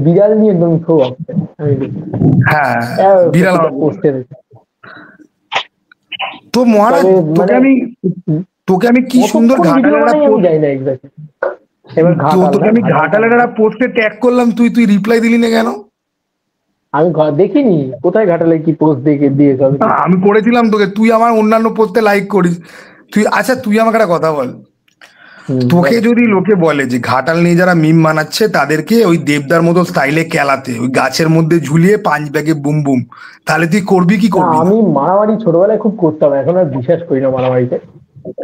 বিড়াল নিয়ে তুমি খুব আপসেট আমি দেখি। হ্যাঁ, বিড়াল প্রতিটা আমার। পোস্টে দেখি। তো মহারাজ, তবে তোকে মানে আমি তোকে আমি কি সুন্দর কতক্ষণ ভিডিও ঘাটালের একটা বানাই আমি পোস্ট, জানি না এক্স্যাক্টলি। এবার ঘাটাল তোকে না, আমি ঘাটাল ঘাটালের কেমন? একটা পোস্টে ট্যাগ করলাম, তুই রিপ্লাই দিলি না কেন? আমি দেখিনি কোথায় ঘাটালে কি পোস্ট দেখে দিয়েছ আমি দেখি। আমি করেছিলাম তোকে, তুই আমার অন্যান্য পোস্টে লাইক করিস। আচ্ছা, তুই আমাকে একটা কথা বল। তোকে বল। যদি লোকে বলে যে ঘাটাল নিয়ে যারা মিম বানাচ্ছে তাদেরকে ওই দেবদার মতো স্টাইলে কেলাতে, ওই গাছের মধ্যে ঝুলিয়ে পাঁচ ব্যাগে বুম বুম, তাহলে তুই করবি কি না করবি না? আমি মারামারি ছোটবেলায় খুব করতাম, এখন আর বিশ্বাস করি না মারামারিতে।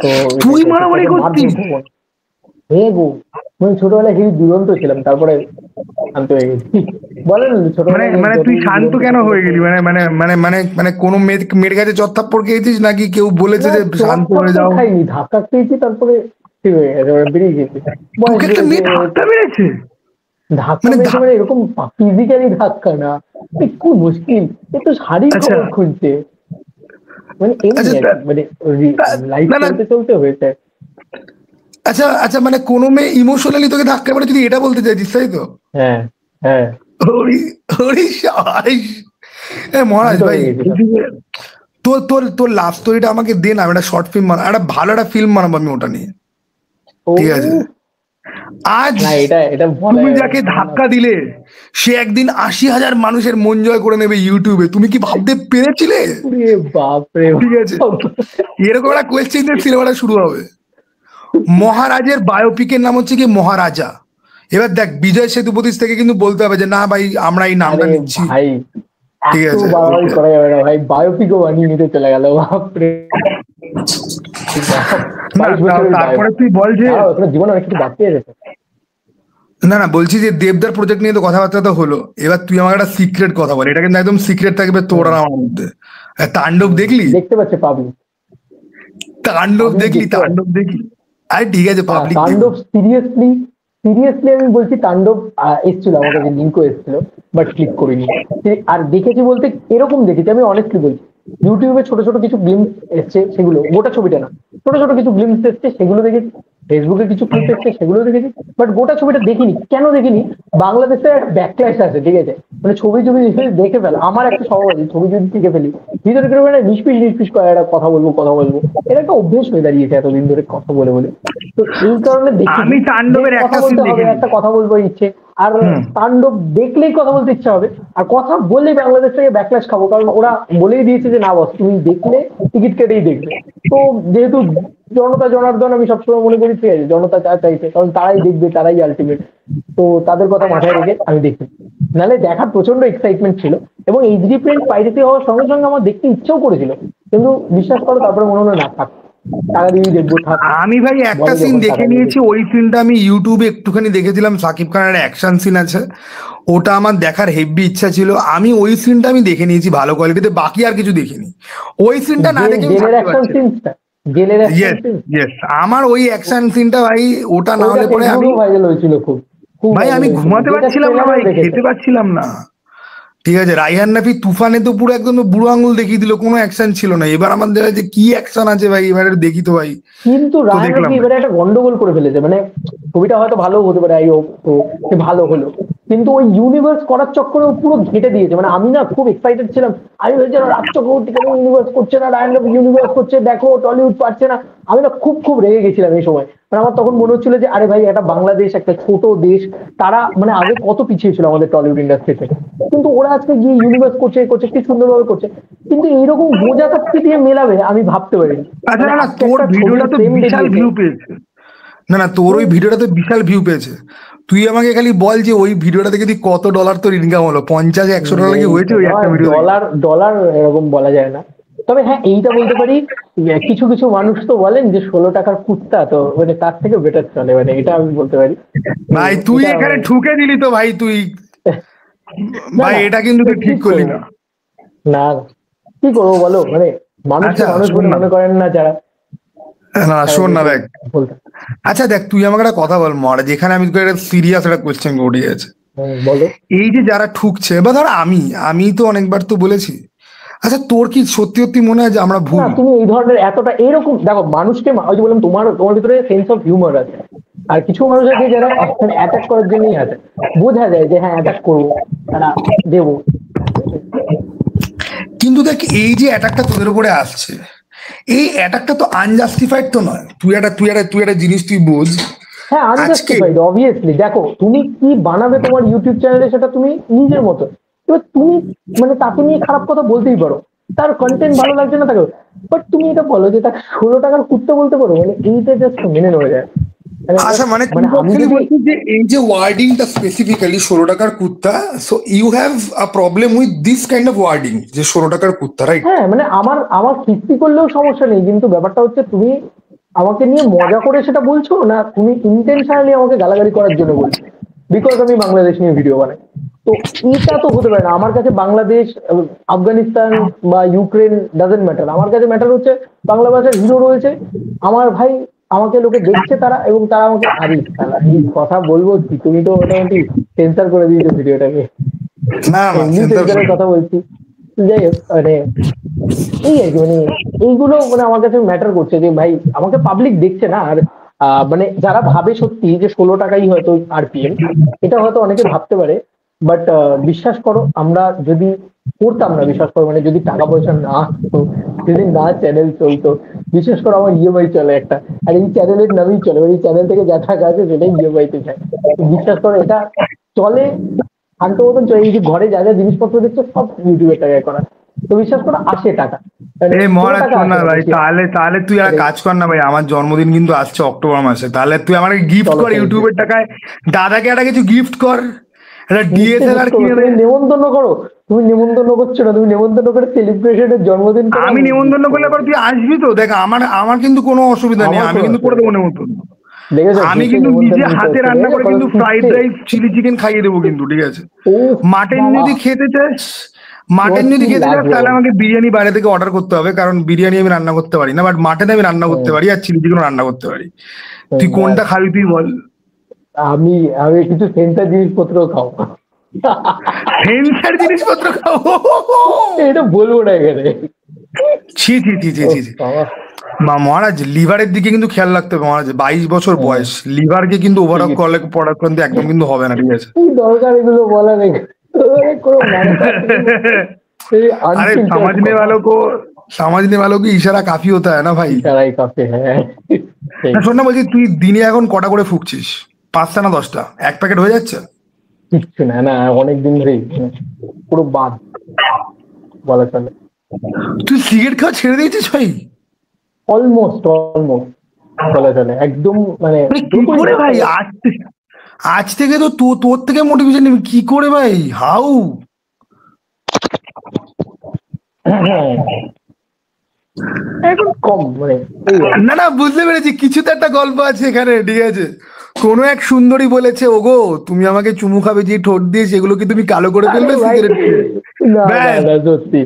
তো তুই এটাকে মারামারি ঠিকঠাক মারধর করতিস? করবো না। হ্যাঁ গো, আমি ছোটবেলায় হেবি দুরন্ত ছিলাম, তারপরে শান্ত হয়ে গেছি। বলেন মানে ছোটবেলায় মানে যত তুই কিছু শান্ত দুরন্ত কেন থাকলে হয়ে তো। গেলি? মানে কোনো মেয়ের কাছে চত্থাপ্পড় খেয়েছিস, নাকি কেউ বলেছে না যে চট শান্ত হয়ে থাপ্পড় যাও? খাইনি, ধাক্কা খেয়েছি, তারপরে ঠিক হয়ে গেছে, ওরা বেরিয়ে গেছে, বয়স তোকে একটা বেড়েছে। মেয়ে ধাক্কা মেরেছে? ধাক্কা মানে মেরেছে মানে এরকম ফিজিক্যালি ধাক্কা না, একটু মুশকিল, একটু শাড়ির আচ্ছা খবর খুঁজছে, মানে এমনি আচ্ছা আর কি, মানে লাইফ না না, চলতে চলতে হয়েছে। আচ্ছা আচ্ছা, মানে কোনো মেয়ে ইমোশনালি তোকে ধাক্কা মেরে, যদি এটা বলতে চাইছিস, তাই তো? হ্যাঁ হ্যাঁ, হরি হরি সাবাস। মহারাজ শান্ত ভাই, হয়ে গেছিলাম। তোর তোর তোর লাভ স্টোরিটা আমাকে দে না, আমি একটা শর্ট ফিল্ম বানাবো, একটা ভালো একটা ফিল্ম বানাবো আমি ওটা নিয়ে। ও ঠিক আছে? আজ না, এটা এটা বলা তুমি যাবে যাকে না, না। ধাক্কা দিলে সে একদিন ৮০,০০০ মানুষের মন জয় করে নেবে ইউটিউবে, তুমি কি ভাবতে পেরেছিলে? ওরে বাপ রে ঠিক আছে, বাপ। এরকম একটা কোয়েশ্চেন দিয়ে সিনেমাটা শুরু হবে। মহারাজের বায়োপিকের নাম হচ্ছে কি মহারাজা। এবার দেখ, বিজয় সেতুপতির থেকে কিন্তু বলতে হবে যে না ভাই, আমরা এই নামটা আরে নিচ্ছি। ভাই, ঠিক এত আছে, বাড়াবাড়ি ওকে। করা যাবে না ভাই, বায়োপিকও বানিয়ে নিতে চলে গেল, বাপ রে বাপ। না, 22 বছরের তারপরে বায়োপিক, তুই বল যে, তাও এখনো জীবনে অনেক কিছু বাকি আছে। না না, বলছি যে দেবদার প্রজেক্ট নিয়ে তো কথাবার্তা তো হলো, এবার তুই আমাকে একটা সিক্রেট কথা বল, এটা কিন্তু একদম সিক্রেট থাকবে তোর আর আমার মধ্যে। তাণ্ডব দেখলি? দেখতে পাচ্ছে পাবলিক, তাণ্ডব পাবলিক দেখলি? দেখতে পাচ্ছে। তাণ্ডব দেখলি? আরে ঠিক আছে, না পাবলিক তাণ্ডব দেখুক। সিরিয়াসলি, সিরিয়াসলি আমি বলছি, তাণ্ডব এসেছিল আমার কাছে, লিঙ্কও এসেছিল, বাট ক্লিক করিনি। আর দেখেছি বলতে এরকম দেখেছি, আমি অনেস্টলি বলছি, ইউটিউবে ছোট ছোট কিছু গ্লিমস এসছে, সেগুলো গোটা ছবিটা না, ছোট ছোট কিছু গ্লিমস এসছে সেগুলো দেখেছি, ফেসবুকে কিছু ক্লিপ এসছে সেগুলো দেখেছি, বাট গোটা ছবিটা দেখিনি। কেন দেখিনি? বাংলাদেশে একটা ব্যাকল্যাশ আছে, ঠিক আছে, মানে ছবি ছবি দেখে ফেলা আমার একটা স্বভাব আছে, ছবি যদি দেখে ফেলি ভিতরে কেউ মানে নিষ্পিস করে একটা কথা বলবো এটা একটা অভ্যেস হয়ে দাঁড়িয়েছে এতদিন ধরে কথা বলে বলে। তো এই কারণে দেখি আমি তাণ্ডবের কথা একটা সিন বলতে হবে, দেখে একটা কথা বলবো ইচ্ছে, আর হুম। তাণ্ডব দেখলেই কথা বলতে ইচ্ছা হবে, আর কথা বললেই বাংলাদেশ থেকে ব্যাকল্যাশ খাবো, কারণ ওরা বলেই দিয়েছে যে না বস তুমি দেখলে টিকিট কেটেই দেখবে। তো যেহেতু জনতা জনার্দন আমি সবসময় মনে করি, ঠিক আছে, জনতা যা চাইছে কারণ তারাই দেখবে, তারাই আলটিমেট, তো তাদের কথা মাথায় রেখে আমি দেখি। নাহলে দেখার প্রচন্ড এক্সাইটমেন্ট ছিল, এবং এইচডি প্রিন্ট পাইরেসি হওয়ার সঙ্গে সঙ্গে আমার দেখতে ইচ্ছেও করেছিল, কিন্তু বিশ্বাস করো তারপরে মনে হলো না থাক, টাকা দিয়েই দেখবো, থাক। আমি ভাই একটা বলে সিন যখন দেখে টাকা দিয়ে নিয়েছি, দেখবো। ওই সিনটা আমি ইউটিউবে একটুখানি দেখেছিলাম, সাকিব খানের অ্যাকশন সিন আছে, ওটা আমার দেখার হেভি ইচ্ছা ছিল, আমি ওই সিনটা আমি দেখে নিয়েছি ভালো কোয়ালিটিতে, বাকি আর কিছু দেখিনি। ওই সিনটা না দেখে আমি জেলের থাকতে অ্যাকশন পারছি না। সিনটা, জেলের অ্যাকশন ইয়েস, সিন, ইয়েস, আমার ওই অ্যাকশন সিনটা ভাই, ওটা না ওইটা হলে পরে আমি, ফেসবুকেও ভাইরাল হয়েছিল, খুব খুব ভাই ভাইরাল আমি হয়েছিল, ঘুমাতে যেটা পারছিলাম না ভাই, ট্রেলারেও দেখেছে। খেতে পারছিলাম না। ঠিক আছে, রাইহান রাফি তুফানে তো পুরো একদম বুড়ো আঙুল দেখিয়ে দিল, কোনো অ্যাকশন ছিল না, এবার আমাদের যে কি অ্যাকশন আছে ভাই, এবারে দেখি তো ভাই। কিন্তু তো রায়হান দেখলাম রাফি ভাই। এবারে একটা গন্ডগোল করে ফেলেছে, মানে ছবিটা হয়তো ভালো হতে পারে, আই হোপ তো, সে ভালো হলো, কিন্তু ওই ইউনিভার্স করার চক্করে ও পুরো ঘেটে দিয়েছে। মানে আমি না খুব এক্সাইটেড ছিলাম, আমি ভেবেছি রাজ চক্রবর্তী কেন ইউনিভার্স করছে না, রায়হান রাফি ইউনিভার্স করছে, দেখো টলিউড পারছে না। আমি না খুব খুব রেগে গেছিলাম এই সময়, মানে আমার তখন মনে হচ্ছিল যে আরে ভাই, একটা বাংলাদেশ একটা ছোট দেশ, তারা মানে আগে কত পিছিয়ে ছিল আমাদের টলিউড ইন্ডাস্ট্রি থেকে, কিন্তু ওরা আজকে গিয়ে ইউনিভার্স করছে করছে কি সুন্দরভাবে করছে, কিন্তু এইরকম গোজা চাকরি দিয়ে মেলাবে আমি ভাবতে পারিনি। আচ্ছা, মানে না না, আজকে তোর একটা ছবির ভিডিওটা তো ফ্রেম বিশাল দেখিয়েছে। ভিউ পেয়েছে। না না, তোর ওই ভিডিওটা তো বিশাল ভিউ পেয়েছে। তুই আমাকে খালি বল যে ওই ভিডিওটা দেখে তুই কত ডলার তোর ইনকাম হলো, 50-100 ডলার কি হয়েছে ওই একটা ভিডিও দেখে? ডলার ডলার এরকম বলা যায় না, তবে হ্যাঁ এইটা বলতে পারি, কিছু কিছু মানুষ তো বলেন যে 16 টাকার কুত্তা, তো মানে তার থেকে বেটার চলে, মানে এটা আমি বলতে পারি। তো ভাই তুই এটা এখানে মানে ঠুকে দিলি তো ভাই তুই, না ভাই না, এটা কিন্তু তুই কি ঠিক করলি করবো, না। না না, কি করবো বলো, মানে মানুষকে আচ্ছা মানুষ শোন বলে না, মনে করেন না যারা, না তারা শোন না দেখে দেখ, বলতে। আচ্ছা দেখ, তুই আমাকে একটা কথা বল মর, যেখানে আমি তোকে একটা সিরিয়াস একটা কোয়েশ্চেন করি আছে, বলো। এই যে যারা ঠুকছে, বা ধর আমি আমি তো অনেকবার তো বলেছি, আচ্ছা তোর কি সত্যি সত্যি মনে হয় যে আমরা না ভুল? তুমি এই ধরনের এতটা এরকম দেখো মানুষকে, ওই যে বললাম তোমার ভিতরে সেন্স অফ হিউমার আছে, আর কিছু মানুষ আছে যারা অ্যাটাক করার জন্যই আছে, বোঝা যায় যে হ্যাঁ অ্যাটাক করবো, তারা দেবো। কিন্তু দেখ, এই যে অ্যাটাকটা তোদের উপরে আসছে, এই অ্যাটাকটা তো আনজাস্টিফাইড তো নয়। তুই একটা জিনিস তুই বোঝ, হ্যাঁ আজকে আনজাস্টিফাইড অবভিয়াসলি, দেখো তুমি কি বানাবে তোমার ইউটিউব চ্যানেলে সেটা তুমি নিজের মতো, এবার তুমি মানে তাকে নিয়ে খারাপ কথা বলতেই পারো, তার কন্টেন্ট ভালো লাগছে না তাকে, বাট তুমি এটা বলো যে তাকে 16 টাকার কুত্তে বলতে পারো, মানে এইটা জাস্ট মেনে নেওয়া যায়। মানে আচ্ছা মানে তুই মানে আমি অ্যাকচুয়ালি যদি, বলছিস যে এই যে ওয়ার্ডিংটা স্পেসিফিক্যালি 16 টাকার কুত্তা, so you have a problem with this kind of wording, যে 16 টাকার কুত্তা, রাইট? হ্যাঁ মানে আমার আমার কিস্তি করলেও সমস্যা নেই, কিন্তু ব্যাপারটা হচ্ছে তুমি আমাকে নিয়ে মজা করে সেটা বলছো না, তুমি ইন্টেনশনালি আমাকে গালাগালি করার জন্য বলছো, বিকজ আমি বাংলাদেশ নিয়ে ভিডিও বানাই। তো এটা তো হতে পারে না। আমার কাছে বাংলাদেশ, আফগানিস্তান বা ইউক্রেন ডাজেন্ট ম্যাটার, আমার কাছে ম্যাটার হচ্ছে বাংলা ভাষার হিরো রয়েছে আমার ভাই, আমাকে লোকে দেখছে তারা, এবং তারা আমাকে আরে শালা, এই কথা বলবো কি, তুমি তো মোটামুটি সেন্সার করে দিয়েছো ভিডিওটাকে, না না, এমনি সেন্সার সেন্সারের কথা বলছি। যাই হোক মানে এই আর কি, মানে এইগুলো মানে আমার কাছে ম্যাটার করছে যে ভাই আমাকে পাবলিক দেখছে না, আর মানে যারা ভাবে সত্যি যে 16 টাকাই হয়তো আরপিএম, এটা হয়তো অনেকে ভাবতে পারে, বাট বিশ্বাস করো আমরা যদি করতাম না, বিশ্বাস করো মানে যদি টাকা পয়সা না আসতো, যদি না চ্যানেল চলতো, বিশেষ করে আমার ইএমআই চলে একটা, আর এই চ্যানেলের নামেই চলে, এই চ্যানেল থেকে যা টাকা আছে সেটাই ইএমআই তে যায়, তো বিশ্বাস করো এটা চলে শান্ত মতন চলে, এই যে ঘরে যা যা জিনিসপত্র দেখছো সব ইউটিউবের টাকায় করা, তো বিশ্বাস করো আসে টাকা, মানে এই কোনো মহারাজ টাকা শোন আসে না না ভাই, বেশি। তাহলে তাহলে তুই আর আরে কাজ কর না ভাই, আমার জন্মদিন কিন্তু আসছে অক্টোবর মাসে, তাহলে তুই আমাকে গিফট চলো কর সেলিব্রেট, ইউটিউবের টাকায়, দাদাকে একটা কিছু গিফট কর, একটা নিশ্চয়ই ডিএসএলআর গিফট করবো, কিনে দে। তুমি নেমন্তন্ন করো, তুমি নেমন্তন্ন করছো না, তুমি নেমন্তন্ন করে সেলিব্রেশনের জন্মদিন করো, আমি আমি গিফট নেমন্তন্ন করলে করবো, পর তুই আসবি তো, দেখ আমার আমার কিন্তু কোনো অসুবিধা নেই, আমার আমি কোনো কিন্তু করে অসুবিধা দেবো নেই। নেমন্তন্ন। দেখেছো আমি হেসে কিন্তু নিজে নেমন্তন্ন নিতে হাতে হচ্ছে, রান্না দেখেছো করে কত কিন্তু ফ্রাইড সুস্থে। রাইস চিলি চিকেন খাইয়ে দেবো কিন্তু, ঠিক আছে? ও মাটন বাবা, যদি খেতে চাস, মাটন তোমার যদি কি খেতে চাস লাগবে তাহলে বলো? আমাকে বিরিয়ানি বাইরে থেকে অর্ডার করতে হবে, কারণ বিরিয়ানি আমি রান্না করতে পারি না, বাট মাটন আমি রান্না করতে হুম, পারি, আর চিলি চিকেনও রান্না করতে পারি। তুই হুম, কোনটা ব্যাস। খাবি তুই বল? আমি আমি কিছু সেন্সার জিনিসপত্র খাও, সেন্সার জিনিসপত্র খাবো? এটা বলবো না এখানে। ছি ছি ছি ছি ছি ছি। মহারাজ লিভারের দিকে কিন্তু খেয়াল রাখতে হবে মহারাজ, 22 বছর বয়স, লিভারকে কিন্তু ওভারঅল করার কিন্তু একদম কিন্তু হবে না, ঠিক আছে? কি দরকার এগুলো বলার, কোনো মানে अरे समझने वालों को इशारा काफी होता है ना भाई। ইশারাই কাফি, হ্যাঁ। শোন না, বলছি তুই দিনে এখন কটা করে ফুঁকছিস? 5টা না 10টা? এক প্যাকেট হয়ে যাচ্ছে? কিচ্ছু না, না অনেকদিন ধরেই পুরো বাদ বলা চলে। তুই সিগারেট খাওয়া ছেড়ে দিয়েছিস ভাই? অলমোস্ট বলা চলে একদম, মানে কি করে ভাই? আজ থেকে তো তোর থেকে মোটিভেশন নিবি কি করে ভাই? হাউ? এখন কম, মানে না না, বুঝতে পেরেছি, কিছু তো একটা গল্প আছে এখানে, ঠিক আছে? কোনো এক সুন্দরী বলেছে, ওগো তুমি আমাকে চুমু খাবে যে ঠোঁট দিয়ে, সেগুলো কি তুমি কালো করে ফেলবে সিগারেট খেয়ে? সত্যি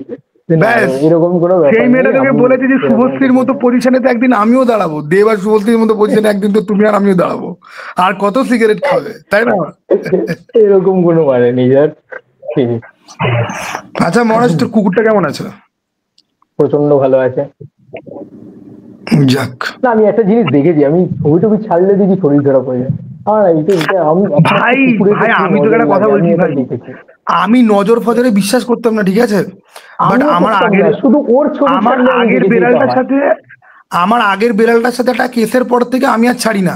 এরকম কোনো সেই মেয়েটা তোকে বলেছে যে শুভশ্রীর মতো পজিশনে তো একদিন আমিও দাঁড়াবো, দেব আর শুভশ্রীর মতো পজিশনে একদিন তো তুমি আর আমিও দাঁড়াবো, আর কত সিগারেট খাবে, তাই না? এরকম কোনো মানে নিজের। আচ্ছা মহারাজ, তোর কুকুরটা কেমন আছে? প্রচন্ড ভালো আছে। যাক, না আমি একটা জিনিস দেখেছি, আমি ছবি টবি ছাড়লে দেখি শরীর খারাপ হয়ে যায়। ভাই ভাই আমি তোকে একটা কথা বলছি ভাই, আমি নজর ফজরে বিশ্বাস করতাম না, ঠিক আছে? বাট আমার আগের বিড়ালটার সাথে একটা কেসের পর থেকে আমি আর ছাড়ি না।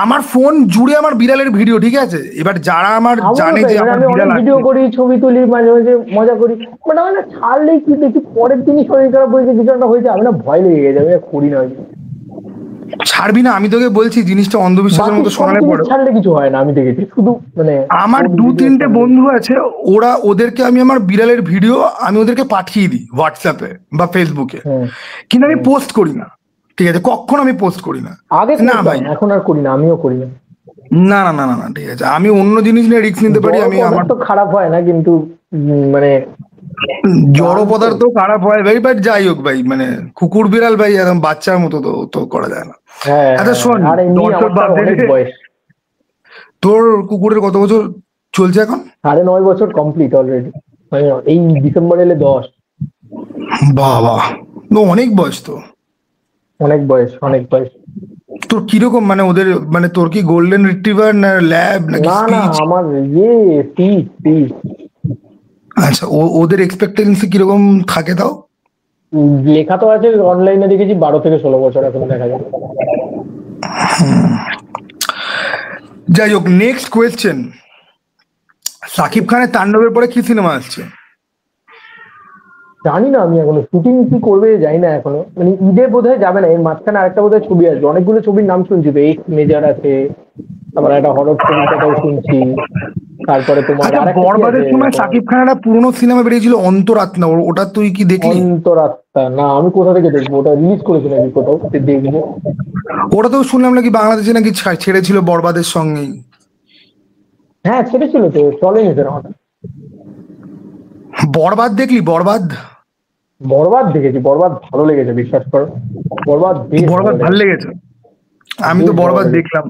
আমার ফোন জুড়ে আমার বিড়ালের ভিডিও, ঠিক আছে? এবার যারা আমার জানে যে আমার বিড়াল ভিডিও করি, ছবি তুলি, মাঝে মাঝে মজা করি, বাট আমি না ছাড়লেই কি দেখি পরের দিনই শরীর খারাপ হয়েছে, কিছু একটা হয়েছে, আমি না ভয় লেগে গেছে, আমি করি না। ছাড়বি না, আমি তোকে বলছি, জিনিসটা অন্ধবিশ্বাসের মতো শোনালে পড়ে ছাড়লে কিছু হয় না, আমি দেখেছি। শুধু মানে আমার 2-3টে বন্ধু আছে, ওদেরকে আমি আমার বিড়ালের ভিডিও আমি ওদেরকে পাঠিয়ে দিই হোয়াটসঅ্যাপে বা ফেসবুকে, কিন্তু আমি পোস্ট করি না, ঠিক আছে? কখনো আমি পোস্ট করি না। আগে না ভাই, এখন আর করি না, আমিও করি না। না না না না, ঠিক আছে, আমি অন্য জিনিস নিয়ে রিস্ক নিতে পারি। আমি আমার তো খারাপ হয় না, কিন্তু মানে জড় পদার্থ খারাপ হয় ভাই, বাট যাই হোক ভাই, মানে কুকুর বিড়াল ভাই একদম বাচ্চার মতো তো করা যায় না। আচ্ছা শোন, তোর কুকুরের কত বছর চলছে এখন? 9.5 বছর কমপ্লিট অলরেডি, এই ডিসেম্বর এলে 10। বাবা, অনেক বয়স তো। অনেক বয়স। তোর কিরকম, মানে ওদের, মানে তোর কি গোল্ডেন রিট্রিভার না ল্যাব নাকি? না আমার আচ্ছা, ওদের এক্সপেক্টেন্সি কিরকম থাকে তাও? লেখা তো আছে অনলাইনে, দেখেছি 12 থেকে 16 বছর এখন দেখা যায়। যাই হোক, নেক্সট কোয়েশ্চেন, সাকিব খানের তাণ্ডবের পরে কি সিনেমা আসছে? জানি না, আমি এখনো শুটিং কি করবে জানি না এখনো, মানে ঈদে বোধহয় যাবে না, এর মাঝখানে আরেকটা বোধহয় ছবি আসবে, অনেকগুলো ছবির নাম শুনছি তো, এক্স মেজর আছে, তারপর একটা হরর ছবির কথাও শুনছি, তারপরে তোমার বরবাদের সময় সাকিব খানের একটা পুরনো সিনেমা বেরিয়েছিল অন্তরাত্মা, ওটা তুই কি দেখলি? অন্তরাত্মা না, আমি কোথা থেকে দেখবো, ওটা রিলিজ করেছে নাকি কোথাও, দেখবো। ওটা তো শুনলাম নাকি বাংলাদেশে নাকি ছেড়েছিল বরবাদের সঙ্গেই। হ্যাঁ ছেড়েছিল তো, চলেনি সেটা। বরবাদ দেখলি? বরবাদ দেখেছি, বরবাদ ভালো লেগেছে, বিশ্বাস করো, বরবাদ ভালো লেগেছে। আমি তো বরবাদ দেখলাম,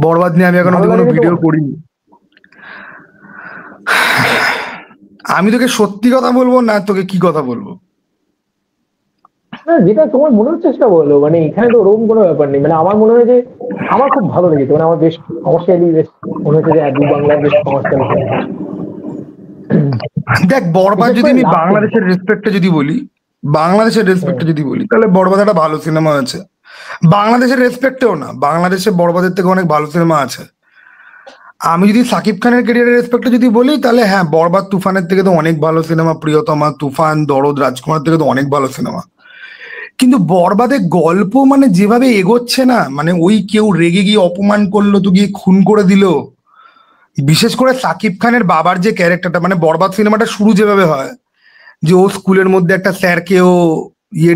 বরবাদ নিয়ে আমি এখন কোনো ভিডিও করিনি। আমি তোকে সত্যি কথা বলবো না, তোকে কি কথা বলবো? যেটা তোমার মনে হচ্ছে সেটা বলো, মানে এখানে তো ওরকম কোনো ব্যাপার নেই, মানে আমার মনে হয় যে আমার খুব ভালো লেগেছে, মানে আমার বেশ কমার্শিয়ালি বেশ মনে হচ্ছে যে একদম বাংলার বেশ কমার্শিয়াল। দেখ, বরবাদ যদি আমি বাংলাদেশের রেসপেক্টে যদি বলি, তাহলে বরবাদ একটা ভালো সিনেমা আছে। বাংলাদেশের রেসপেক্টেও না, বাংলাদেশে বরবাদের থেকে অনেক ভালো সিনেমা আছে। আমি যদি সাকিব খানের ক্যারিয়ারের রেসপেক্টে যদি বলি, তাহলে হ্যাঁ, বরবাদ তুফানের থেকে তো অনেক ভালো সিনেমা, প্রিয়তমা, তুফান, দরদ, রাজকুমার থেকে তো অনেক ভালো সিনেমা। কিন্তু বরবাদের গল্প মানে যেভাবে এগোচ্ছে না, মানে ওই কেউ রেগে গিয়ে অপমান করলো তো গিয়ে খুন করে দিল, বিশেষ করে সাকিব খানের বাবার যে ক্যারেক্টারটা, মানে বরবাদ সিনেমাটা শুরু যেভাবে হয়, যে ও স্কুলের মধ্যে একটা স্যারকে ও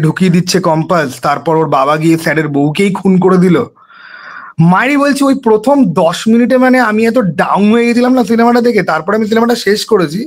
ঢুকিয়ে দিচ্ছে কম্পাস, তারপর ওর বাবা গিয়ে স্যারের বউকেই খুন করে দিল। মারি বলছি, ওই প্রথম 10 মিনিটে মানে আমি এত ডাউন হয়ে গেছিলাম না সিনেমাটা দেখে, তারপরে আমি সিনেমাটা শেষ করেছি,